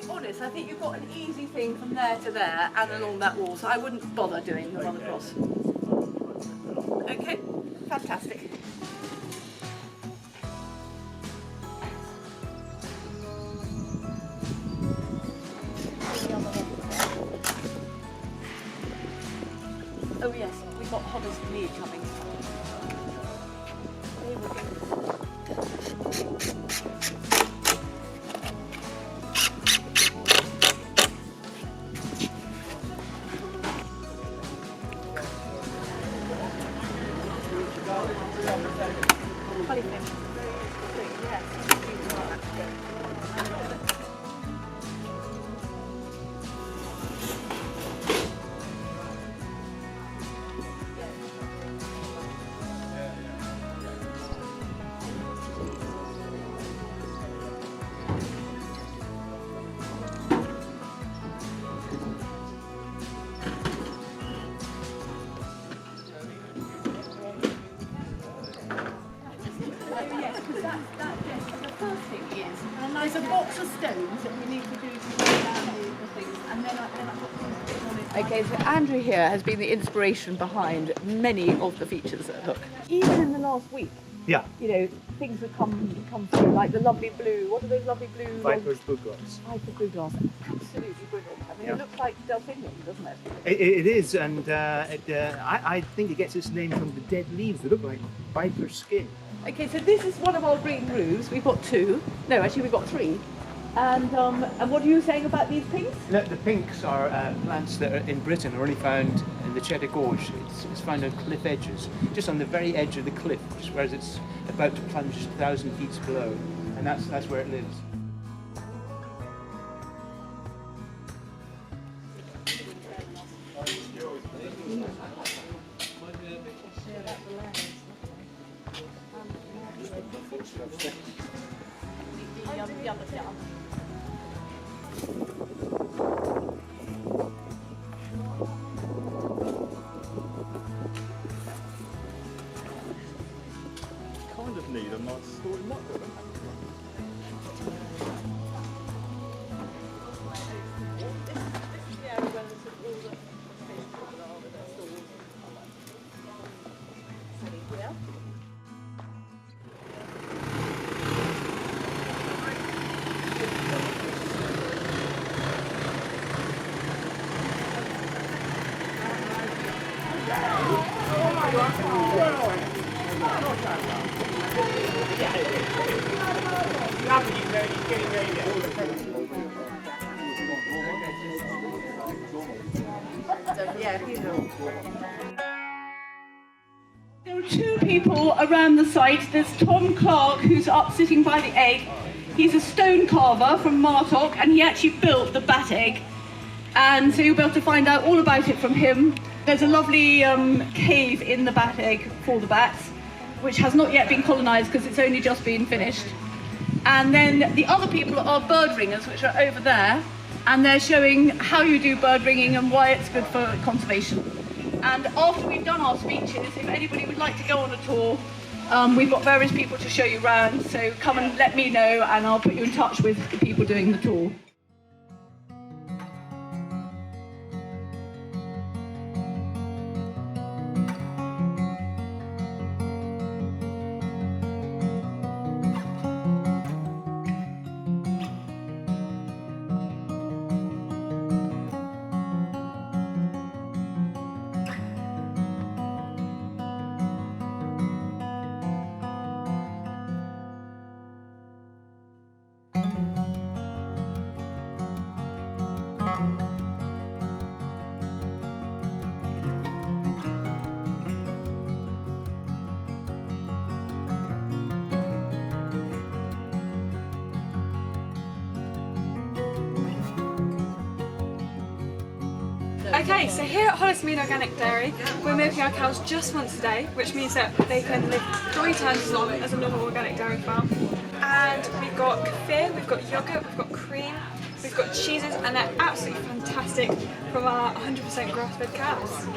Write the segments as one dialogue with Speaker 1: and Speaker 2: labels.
Speaker 1: honest, I think you've got an easy thing from there to there and along that wall, so I wouldn't bother doing the one across. Okay, fantastic. Oh yes, we've got Hollis Lee coming. Here we go. There's a box of stones that we need to do to lay down the things, and then I've got on it. Okay, so Andrew here has been the inspiration behind many of the features at Hook. Even in the last week,
Speaker 2: yeah,
Speaker 1: you know, things have come through, like the lovely blue. What are those lovely blue?
Speaker 2: Viper's blue glass.
Speaker 1: Viper blue glass, absolutely brilliant. I mean, it looks like Delphinium, doesn't it?
Speaker 2: It is, and I think it gets its name from the dead leaves that look like viper skin.
Speaker 1: Okay, so this is one of our green roofs. We've got two. No, actually we've got three. And what are you saying about these pinks?
Speaker 2: The pinks are plants that are in Britain are only found in the Cheddar Gorge. It's found on cliff edges, just on the very edge of the cliff, just whereas it's about to plunge 1,000 feet below, and that's where it lives.
Speaker 3: Kind of need a nice story mock.
Speaker 1: There are two people around the site. There's Tom Clark, who's up sitting by the egg. He's a stone carver from Martock, and he actually built the bat egg. And so you'll be able to find out all about it from him. There's a lovely cave in the bat egg for the bats, which has not yet been colonised because it's only just been finished. And then the other people are bird ringers, which are over there, and they're showing how you do bird ringing and why it's good for conservation. And after we've done our speeches, if anybody would like to go on a tour, we've got various people to show you around, so come and let me know and I'll put you in touch with the people doing the tour.
Speaker 4: Okay, so here at Holdsworth Organic Dairy, we're milking our cows just once a day, which means that they can live 3 times as long as a normal organic dairy farm. And we've got kefir, we've got yogurt, we've got cream, we've got cheeses, and they're absolutely fantastic from our 100% grass-fed cows.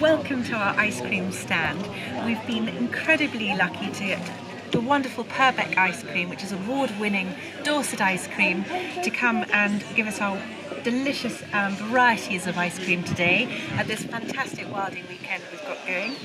Speaker 5: Welcome to our ice cream stand. We've been incredibly lucky to the wonderful Purbeck ice cream, which is award-winning Dorset ice cream, to come and give us our delicious varieties of ice cream today at this fantastic wilding weekend we've got going.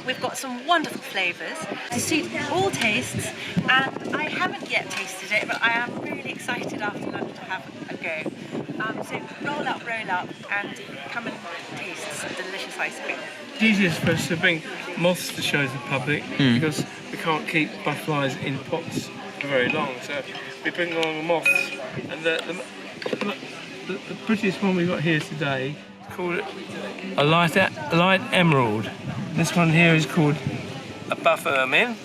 Speaker 5: We've got some wonderful flavours to suit all tastes, and I haven't yet tasted it, but I am really excited after lunch to have a go. So roll up, and come and taste some delicious ice cream.
Speaker 6: It's easiest for us to bring moths to show the public because we can't keep butterflies in pots for very long, so we bring along the moths. And the prettiest one we've got here today is called a light emerald. This one here is called a buff ermine,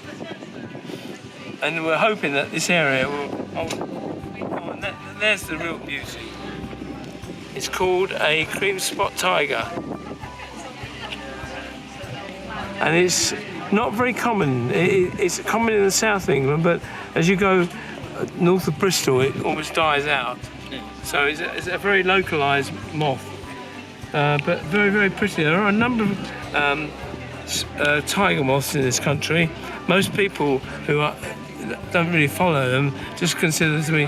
Speaker 6: and we're hoping that this area will. And there's the real beauty. It's called a cream spot tiger, and it's not very common. It's common in the south of England, but as you go north of Bristol, it almost dies out. So it's a very localised moth, but very, very pretty. There are a number of tiger moths in this country. Most people who don't really follow them just consider them to be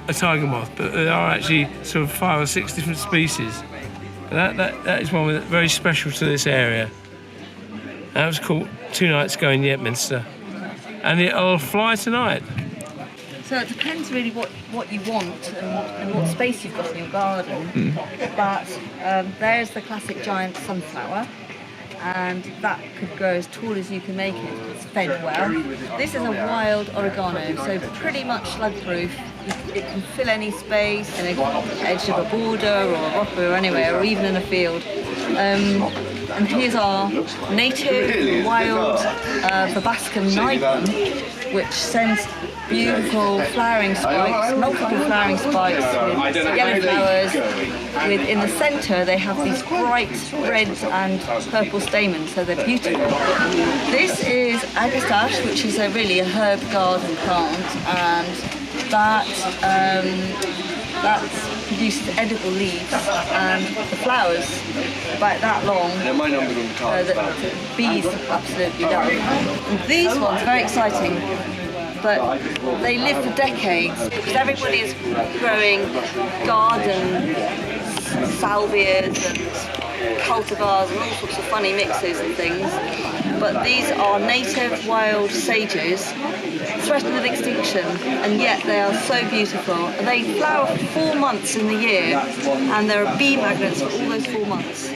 Speaker 6: a tiger moth, but there are actually sort of 5 or 6 different species. That is one that's very special to this area. That was caught 2 nights ago in Yetminster, and it'll fly tonight.
Speaker 7: So it depends really what you want and what space you've got in your garden. But there's the classic giant sunflower, and that could grow as tall as you can make it. It's fed well. This is a wild oregano, so pretty much slug-proof. It can fill any space, in the edge of a border or a rocker or anywhere, or even in a field. And here's our native wild Verbascum nigrum, which sends beautiful flowering spikes, multiple flowering spikes with yellow flowers. In the centre they have these bright red and purple stamens, so they're beautiful. This is agastache, which is really a herb garden plant, and that produces edible leaves, and the flowers about that long that bees absolutely love. And these ones are very exciting, but they live for decades because everybody is growing garden salvias and cultivars and all sorts of funny mixes and things. But these are native wild sages, threatened with extinction, and yet they are so beautiful. They flower for 4 months in the year, and there are bee magnets for all those 4 months.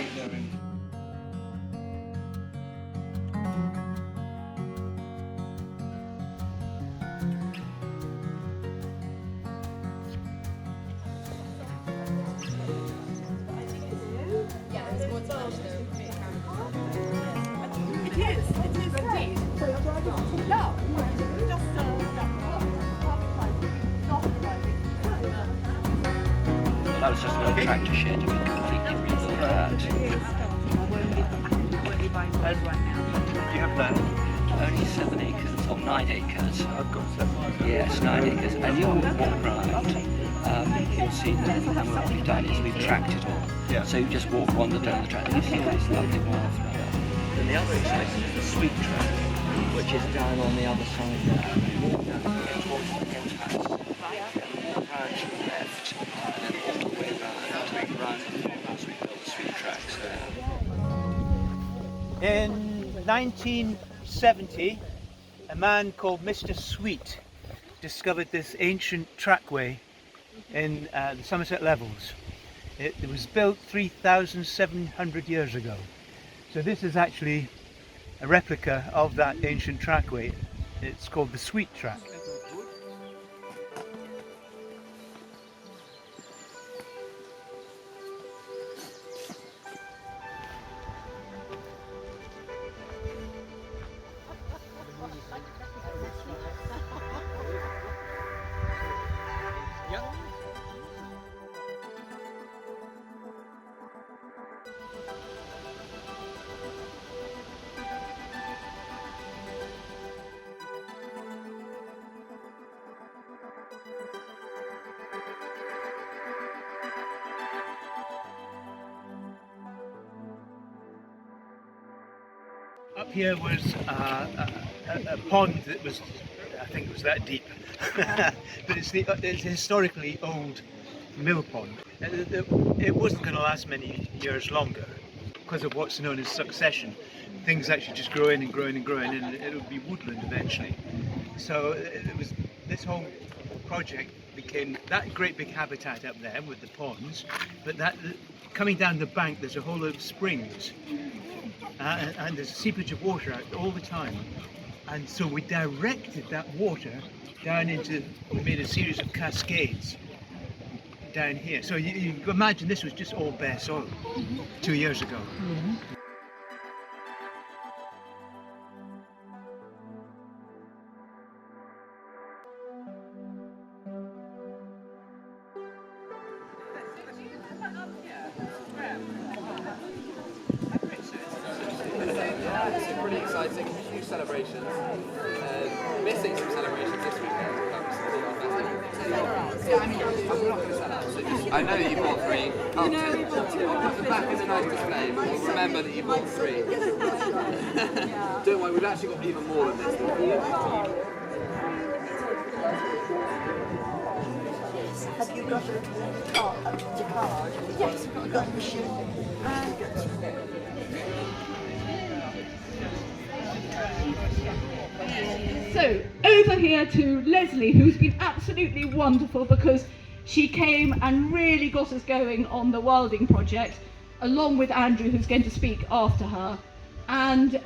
Speaker 8: That was just an old tractor shed and we completely rebuilt that. Do you have that? Only 7 acres, or 9 acres. I've got 7. Yes, 9 acres. And you'll walk around, you'll see that what we've done is we've tracked it all. Yeah. So you just wander down the track and you see all this lovely wildflower. Then the other exciting is the sweet track, which is down on the other side there. You walk down towards the hen's house, round to the left, and then all the way round the farmhouse. We built the sweet tracks there.
Speaker 2: In 1970, a man called Mr. Sweet discovered this ancient trackway in the Somerset Levels. It was built 3,700 years ago. So this is actually a replica of that ancient trackway. It's called the Sweet Track. Up here was a pond that was, I think it was that deep, but it's a historically old mill pond. It wasn't going to last many years longer because of what's known as succession. Things actually just grow in and grow in and grow in, and it would be woodland eventually. So it was, this whole project became that great big habitat up there with the ponds, but that coming down the bank there's a whole load of springs, and there's seepage of water out all the time. And so we directed that water down into, we made a series of cascades down here. So you can imagine this was just all bare soil 2 years ago.
Speaker 9: It's pretty exciting, huge celebrations. Missing some celebrations this weekend. I know that you bought 3. I'll put them back in the nice display, but we'll remember that you bought 3. Don't worry, we've actually got even more than this.
Speaker 10: Have you got a card? Yes, I've got a machine.
Speaker 1: So, over here to Leslie, who's been absolutely wonderful because she came and really got us going on the wilding project, along with Andrew, who's going to speak after her. And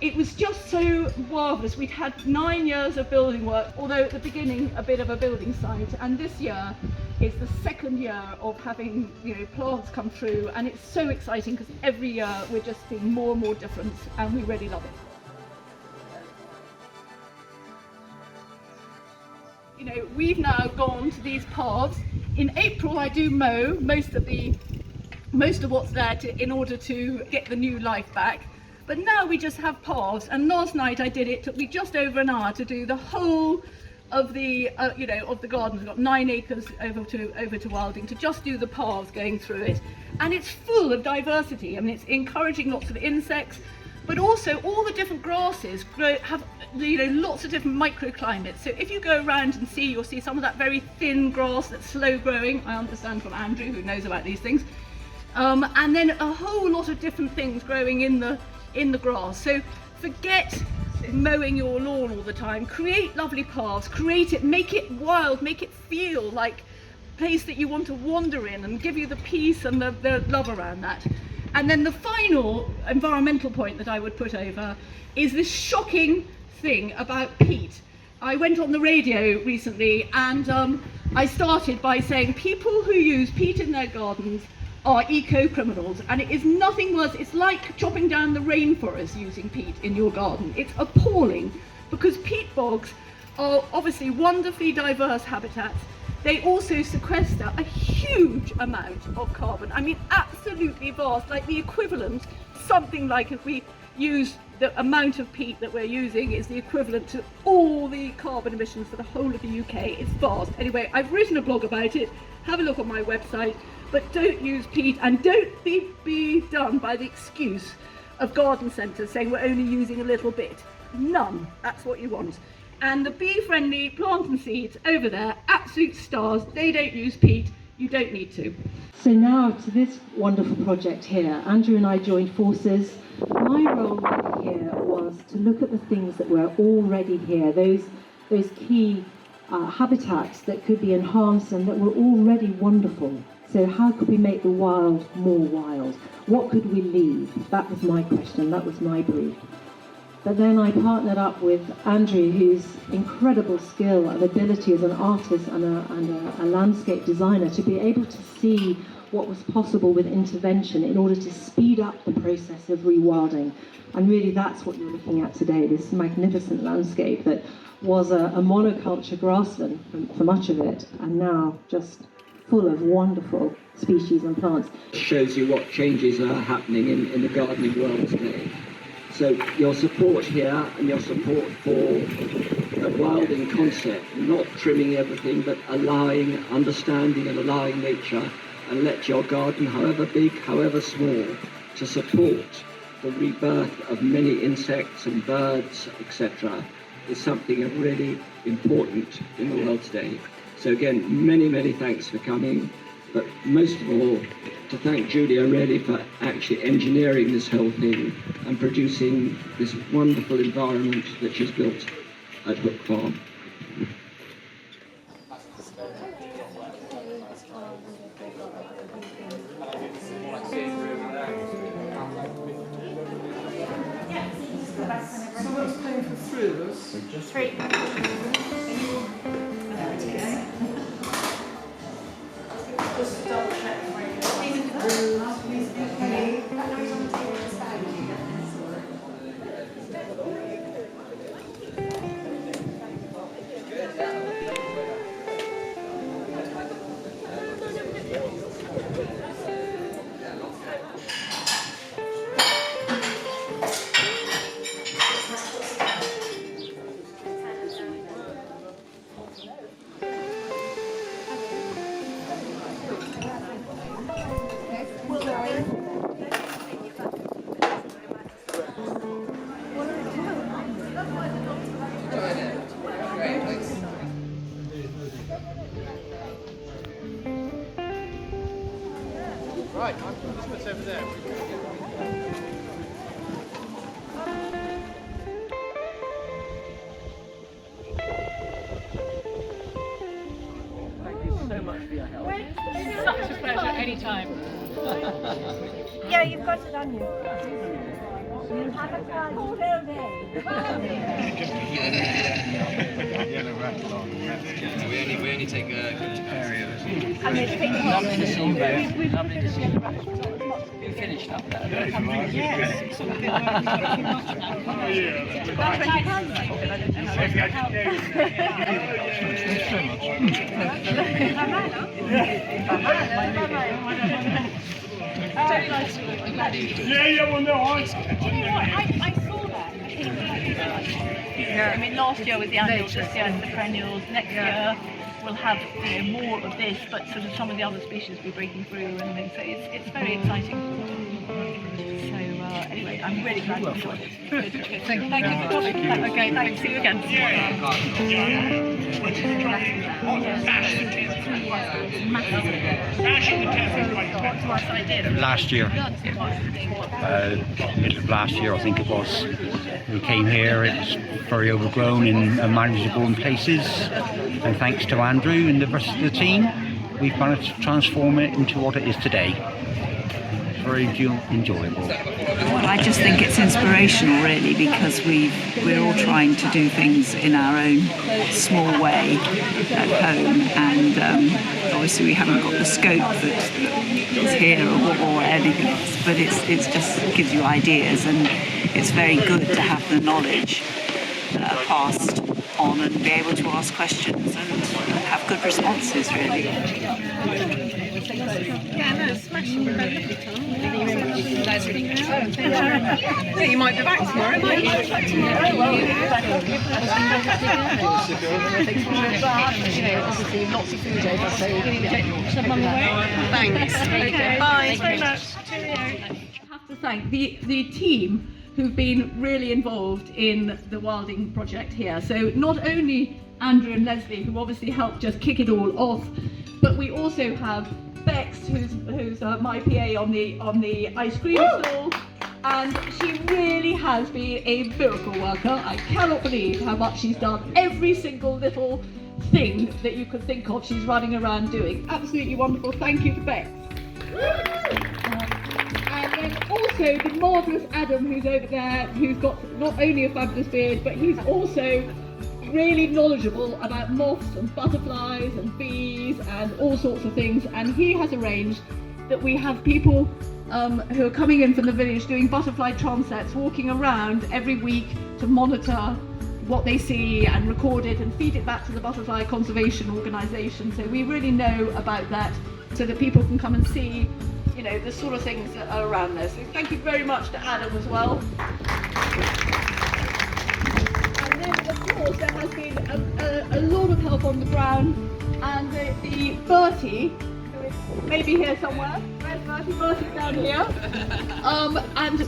Speaker 1: it was just so marvellous. We'd had 9 years of building work, although at the beginning a bit of a building site, and this year is the 2nd year of having, you know, plants come through, and it's so exciting because every year we're just seeing more and more difference, and we really love it. You know, we've now gone to these paths. In April I do mow most of what's there in order to get the new life back. But now we just have paths, and last night I did it. Took me just over an hour to do the whole of the of the garden. We've got 9 acres over to Wilding to just do the paths going through it, and it's full of diversity. I mean, it's encouraging lots of insects, but also all the different grasses have lots of different microclimates. So if you go around and you'll see some of that very thin grass that's slow growing. I understand from Andrew, who knows about these things, and then a whole lot of different things growing in the grass. So forget mowing your lawn all the time. Create lovely paths, make it wild, make it feel like a place that you want to wander in and give you the peace and the love around that. And then the final environmental point that I would put over is this shocking thing about peat. I went on the radio recently and I started by saying people who use peat in their gardens are eco-criminals, and it is nothing worse. It's like chopping down the rainforest using peat in your garden. It's appalling because peat bogs are obviously wonderfully diverse habitats. They also sequester a huge amount of carbon. I mean, absolutely vast, like the equivalent, something like if we use the amount of peat that we're using is the equivalent to all the carbon emissions for the whole of the UK. It's vast. Anyway, I've written a blog about it. Have a look on my website. But don't use peat, and don't be done by the excuse of garden centres saying we're only using a little bit. None. That's what you want. And the bee-friendly plant and seeds over there, absolute stars. They don't use peat. You don't need to.
Speaker 11: So now to this wonderful project here. Andrew and I joined forces. My role here was to look at the things that were already here, those key habitats that could be enhanced and that were already wonderful. So how could we make the wild more wild? What could we leave? That was my question, that was my brief. But then I partnered up with Andrew, whose incredible skill and ability as an artist and a landscape designer to be able to see what was possible with intervention in order to speed up the process of rewilding. And really that's what you're looking at today, this magnificent landscape that was a monoculture grassland for much of it, and now just full of wonderful species and plants.
Speaker 12: It shows you what changes are happening in the gardening world today. So your support here and your support for the wilding concept, not trimming everything but allowing, understanding and allowing nature, and let your garden, however big, however small, to support the rebirth of many insects and birds, etc., is something really important in the world today. So again, many, many thanks for coming, but most of all, to thank Julia really for actually engineering this whole thing and producing this wonderful environment that she's built at Hook Farm.
Speaker 13: Someone's paying for three of us.
Speaker 5: Three.
Speaker 13: Just double check.
Speaker 2: Right, this bit's over there.
Speaker 8: Thank you so much for your help.
Speaker 5: Such a pleasure, anytime.
Speaker 10: Yeah, you've got it on you. You have a card filled in.
Speaker 9: We only take
Speaker 10: And they pick them up.
Speaker 8: Lovely to see you both. Lovely to see you both. You finished up there?
Speaker 5: Yes.
Speaker 6: Yeah, well, no, I
Speaker 1: saw that. I mean, last year was the annuals, this year is the perennials. Next year we'll have more of this, but sort of some of the other species will be breaking through and things. So it's very exciting. So anyway, I'm really glad you enjoyed it. Good. Thank you for coming. Okay, thanks. See you again.
Speaker 14: Last year, middle of last year I think it was, we came here. It was very overgrown and unmanageable in places, and thanks to Andrew and the rest of the team we've managed to transform it into what it is today. It's very enjoyable.
Speaker 15: Well, I just think it's inspirational really, because we're all trying to do things in our own small way at home, and obviously we haven't got the scope that is here or anything else, but it's just gives you ideas, and it's very good to have the knowledge passed on and be able to ask questions and have good responses really.
Speaker 5: Yeah, no, smashing. That's really good. You might be back tomorrow, might you?
Speaker 10: Obviously, lots of food over, so
Speaker 5: Thanks. Okay, bye.
Speaker 1: Thanks very much. I have to thank the team who've been really involved in the wilding project here. So not only Andrew and Leslie, who obviously helped just kick it all off, but we also have Bex, who's my PA on the ice cream stall, and she really has been a miracle worker. I cannot believe how much she's done. Every single little thing that you could think of, she's running around doing. Absolutely wonderful. Thank you to Bex. And then also the marvellous Adam, who's over there, who's got not only a fabulous beard, but he's also really knowledgeable about moths and butterflies and bees and all sorts of things, and he has arranged that we have people who are coming in from the village doing butterfly transects, walking around every week to monitor what they see and record it and feed it back to the Butterfly Conservation Organisation. So we really know about that, so that people can come and see, you know, the sort of things that are around there. So thank you very much to Adam as well. And then of course there has been a lot of help on the ground, and the Bertie, who is maybe here somewhere. Where's Bertie? Bertie's down here. And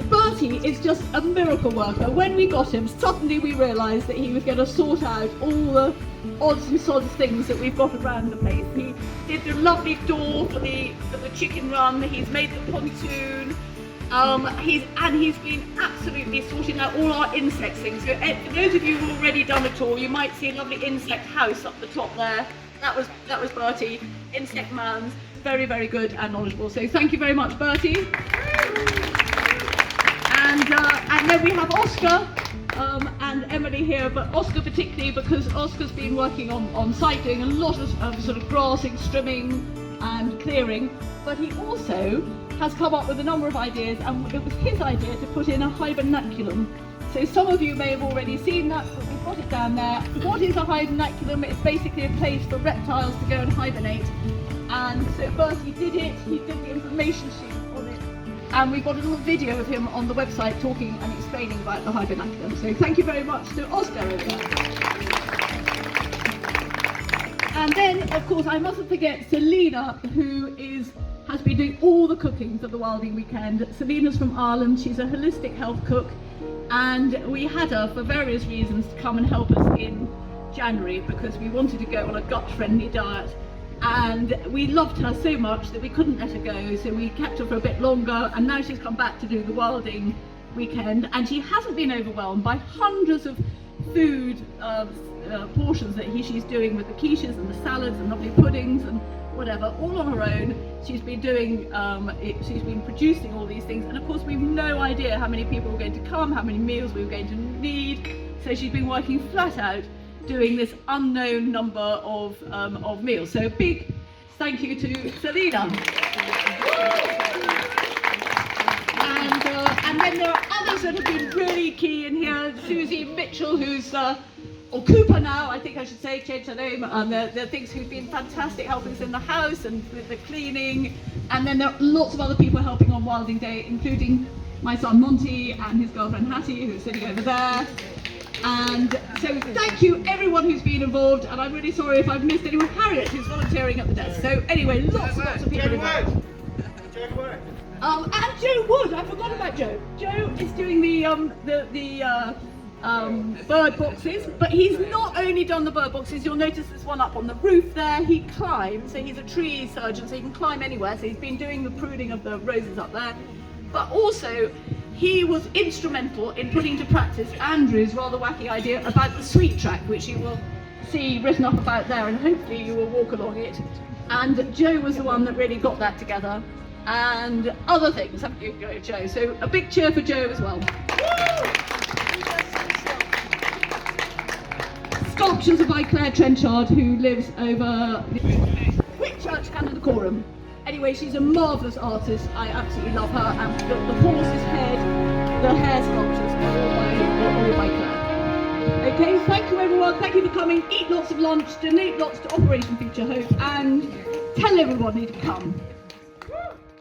Speaker 1: Bertie is just a miracle worker. When we got him, suddenly we realised that he was going to sort out all the odds and sods things that we've got around the place. He did the lovely door for the chicken run. He's made the pontoon. He's been absolutely sorting out all our insect things. So for those of you who've already done a tour, you might see a lovely insect house up the top there. That was Bertie, insect man's, very, very good and knowledgeable. So thank you very much, Bertie. And then we have Oscar and Emily here, but Oscar particularly because Oscar's been working on site doing a lot of sort of grassing, trimming and clearing, but he also has come up with a number of ideas, and it was his idea to put in a hibernaculum. So some of you may have already seen that, but we've got it down there. What is a hibernaculum? It's basically a place for reptiles to go and hibernate. And so Bertie did it, he did the information sheet on it, and we've got a little video of him on the website talking and explaining about the hibernaculum. So thank you very much to Oscar over there. And then, of course, I mustn't forget Selina, who has been doing all the cooking for the Wilding Weekend. Selina's from Ireland, she's a holistic health cook, and we had her for various reasons to come and help us in January because we wanted to go on a gut-friendly diet. And we loved her so much that we couldn't let her go, so we kept her for a bit longer, and now she's come back to do the Wilding Weekend, and she hasn't been overwhelmed by hundreds of food portions that she's doing with the quiches and the salads and lovely puddings and whatever, all on her own. She's been doing, she's been producing all these things, and of course we've no idea how many people were going to come, how many meals we were going to need, so she's been working flat out doing this unknown number of meals. So big thank you to Selina. And then there are others that have been really key in here. Susie Mitchell, who's or Cooper now, I think I should say, change her name, and the things who've been fantastic helping us in the house and with the cleaning. And then there are lots of other people helping on Wilding Day, including my son Monty and his girlfriend Hattie, who's sitting over there. And so thank you everyone who's been involved, and I'm really sorry if I've missed anyone. Harriet, who's volunteering at the desk. So anyway, lots and lots of people involved. And Joe Wood, I forgot about Joe. Joe is doing the bird boxes, but he's not only done the bird boxes. You'll notice there's one up on the roof there. He climbs, so he's a tree surgeon, so he can climb anywhere. So he's been doing the pruning of the roses up there, but also he was instrumental in putting to practice Andrew's rather wacky idea about the sweet track, which you will see written up about there, and hopefully you will walk along it. And Joe was the one that really got that together, and other things, haven't you, Joe? So a big cheer for Joe as well. Sculptures are by Claire Trenchard, who lives over Whitchurch, Canada Coram. Anyway, she's a marvellous artist. I absolutely love her. And the horse's head, the hair sculptures are all by Claire. Okay, thank you everyone. Thank you for coming. Eat lots of lunch, donate lots to Operation Future Hope, and tell everybody to come.